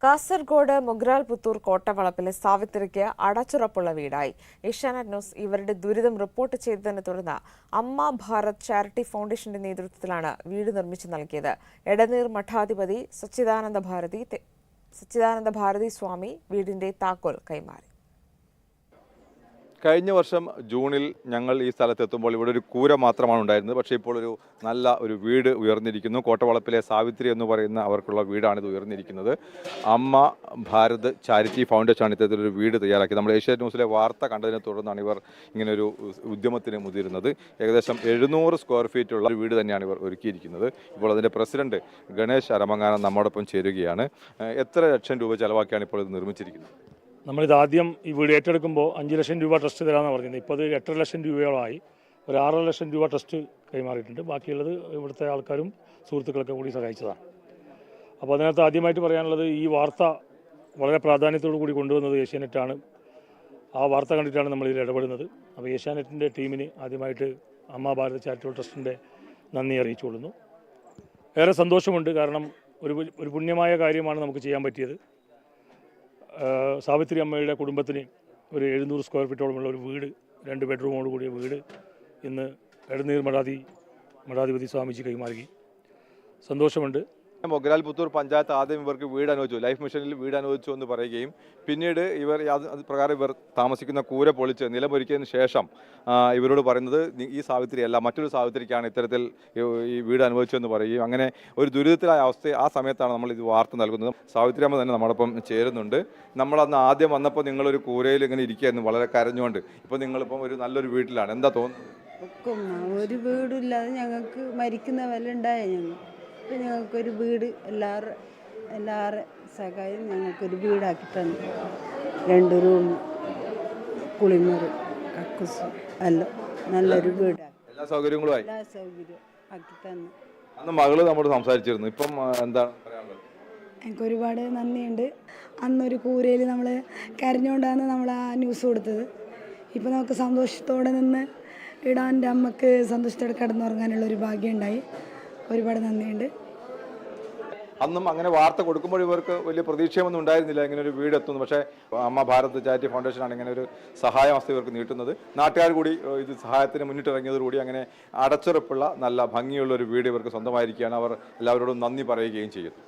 കാസർഗോഡ് മുഗ്രാൽ പുത്തൂർ കോട്ടവളപ്പിലെ സാവിത്രിക്ക് അടച്ചുറപ്പുള്ള വീടായി. ഏഷ്യാനെറ്റ് ന്യൂസ് ഇവരുടെ ദുരിതം റിപ്പോർട്ട് ചെയ്തതിനെ തുടർന്ന് അമ്മ ഭാരത് ചാരിറ്റി ഫൗണ്ടേഷന്റെ നേതൃത്വത്തിലാണ് വീട് നിർമ്മിച്ചു നൽകിയത്. എടനീർ മഠാധിപതി സച്ചിദാനന്ദ ഭാരതി സ്വാമി വീടിന്റെ താക്കോൽ കൈമാറി. കഴിഞ്ഞ വർഷം ജൂണിൽ ഞങ്ങൾ ഈ സ്ഥലത്തെത്തുമ്പോൾ ഇവിടെ ഒരു കൂര മാത്രമാണ് ഉണ്ടായിരുന്നത്. പക്ഷേ ഇപ്പോൾ നല്ല ഒരു വീട് ഉയർന്നിരിക്കുന്നു. കോട്ടവളപ്പിലെ സാവിത്രി എന്ന് പറയുന്ന അവർക്കുള്ള വീടാണിത് ഉയർന്നിരിക്കുന്നത്. അമ്മ ഭാരത് ചാരിറ്റി ഫൗണ്ടേഷനാണ് ഇത്തരത്തിലൊരു വീട് തയ്യാറാക്കിയത്. നമ്മൾ ഏഷ്യാനെറ്റ് ന്യൂസിലെ വാർത്ത കണ്ടതിനെ തുടർന്നാണ് ഇവർ ഇങ്ങനൊരു ഉദ്യമത്തിന് മുതിരുന്നത്. ഏകദേശം 700 സ്ക്വയർ ഫീറ്റുള്ള ഒരു വീട് തന്നെയാണ് ഇവർ ഒരുക്കിയിരിക്കുന്നത്. ഇപ്പോൾ അതിൻ്റെ പ്രസിഡന്റ് ഗണേഷ് അരമങ്ങാനം നമ്മോടൊപ്പം ചേരുകയാണ്. എത്ര ലക്ഷം രൂപ ചെലവാക്കിയാണ് ഇപ്പോൾ ഇത് നിർമ്മിച്ചിരിക്കുന്നത്? നമ്മളിത് ആദ്യം ഈ വീട് ഏറ്റെടുക്കുമ്പോൾ 5 ലക്ഷം രൂപ ട്രസ്റ്റ് തരാമെന്ന് പറഞ്ഞത്. ഇപ്പോൾ അത് 8.5 ലക്ഷം രൂപയോളമായി. ഒരു 6 ലക്ഷം രൂപ ട്രസ്റ്റ് കൈമാറിയിട്ടുണ്ട്. ബാക്കിയുള്ളത് ഇവിടുത്തെ ആൾക്കാരും സുഹൃത്തുക്കളൊക്കെ കൂടി സഹായിച്ചതാണ്. അപ്പോൾ അതിനകത്ത് ആദ്യമായിട്ട് പറയാനുള്ളത്, ഈ വാർത്ത വളരെ പ്രാധാന്യത്തോടു കൂടി കൊണ്ടുവന്നത് ഏഷ്യാനെറ്റാണ്. ആ വാർത്ത കണ്ടിട്ടാണ് നമ്മളിതിൽ ഇടപെടുന്നത്. അപ്പോൾ ഏഷ്യാനെറ്റിൻ്റെ ടീമിന് ആദ്യമായിട്ട് അമ്മ ഭാരത് ചാരിറ്റബിൾ ട്രസ്റ്റിൻ്റെ നന്ദി അറിയിച്ചുകൊള്ളുന്നു. ഏറെ സന്തോഷമുണ്ട്. കാരണം ഒരു പുണ്യമായ കാര്യമാണ് നമുക്ക് ചെയ്യാൻ പറ്റിയത്. സാവിത്രി അമ്മയുടെ കുടുംബത്തിന് ഒരു 700 സ്ക്വയർ ഫീറ്റോളമുള്ള ഒരു വീട്, 2 ബെഡ്റൂമോട് കൂടിയ വീട് ഇന്ന് എടനീർ മഠാധിപതി സ്വാമിജി കൈമാറി. സന്തോഷമുണ്ട്. മുഗ്രാൽ പുത്തൂർ പഞ്ചായത്ത് ആദ്യം ഇവർക്ക് വീട് അനുവദിച്ചു, ലൈഫ് മിഷനിൽ വീട് അനുവദിച്ചു എന്ന് പറയുകയും പിന്നീട് അത് പ്രകാരം ഇവർ താമസിക്കുന്ന കൂര പൊളിച്ച് നിലമൊരുക്കിയതിന് ശേഷം ഇവരോട് പറയുന്നത് ഈ സാവിത്രി അല്ല, മറ്റൊരു സാവിത്രിക്കാണ് ഇത്തരത്തിൽ ഈ വീട് അനുവദിച്ചതെന്ന് പറയുകയും അങ്ങനെ ഒരു ദുരിതത്തിലായ അവസ്ഥ ആ സമയത്താണ് നമ്മൾ ഇത് വാർത്ത നൽകുന്നത്. സാവിത്രി അമ്മ തന്നെ നമ്മളൊപ്പം ചേരുന്നുണ്ട്. നമ്മളന്ന് ആദ്യം വന്നപ്പോൾ നിങ്ങളൊരു കൂരയിൽ ഇങ്ങനെ ഇരിക്കുകയായിരുന്നു, വളരെ കരഞ്ഞുകൊണ്ട്. ഇപ്പോൾ നിങ്ങളിപ്പം ഒരു നല്ലൊരു വീട്ടിലാണ്. എന്താ തോന്നുന്നത്? ഒരു വീടില്ലാതെ ഞങ്ങൾക്ക് മരിക്കുന്ന വില ഉണ്ടായ ഞങ്ങൾക്കൊരു വീട് എല്ലാവരുടെ സഹായം ഞങ്ങൾക്കൊരു വീടാക്കി തന്നു. 2 റൂം, കുളിമുറി, കക്കൂസ് എല്ലാം നല്ലൊരു വീടാക്കി, എല്ലാ സൗകര്യങ്ങളും ആക്കി തന്നു. അന്ന് മകള് നമ്മോട് സംസാരിച്ചിരുന്നു. ഇപ്പം എന്താണ് പറയാനുള്ളത്? എനിക്ക് ഒരുപാട് നന്ദിയുണ്ട്. അന്നൊരു കൂരയിൽ നമ്മൾ കരഞ്ഞുകൊണ്ടാണ് നമ്മൾ ആ ന്യൂസ് കൊടുത്തത്. ഇപ്പം നമുക്ക് സന്തോഷത്തോടെ നിന്ന് ഇടാൻ എൻ്റെ അമ്മക്ക് സന്തോഷത്തോടെ കിടന്നുറങ്ങാനുള്ളൊരു ഭാഗ്യം ഉണ്ടായി. ഒരുപാട് നന്ദിയുണ്ട്. അന്നും അങ്ങനെ വാർത്ത കൊടുക്കുമ്പോൾ ഇവർക്ക് വലിയ പ്രതീക്ഷയൊന്നും ഉണ്ടായിരുന്നില്ല ഇങ്ങനെ ഒരു വീട് എത്തുന്നു. പക്ഷേ അമ്മ ഭാരത് ചാരിറ്റി ഫൗണ്ടേഷനാണ് ഇങ്ങനെ ഒരു സഹായാവസ്ഥ ഇവർക്ക് നീട്ടുന്നത്. നാട്ടുകാർ കൂടി ഇത് സഹായത്തിന് മുന്നിട്ടിറങ്ങിയതോടുകൂടി അങ്ങനെ അടച്ചുറപ്പുള്ള നല്ല ഭംഗിയുള്ള ഒരു വീട് ഇവർക്ക് സ്വന്തമായിരിക്കുകയാണ്. അവർ എല്ലാവരോടും നന്ദി പറയുകയും ചെയ്യുന്നു.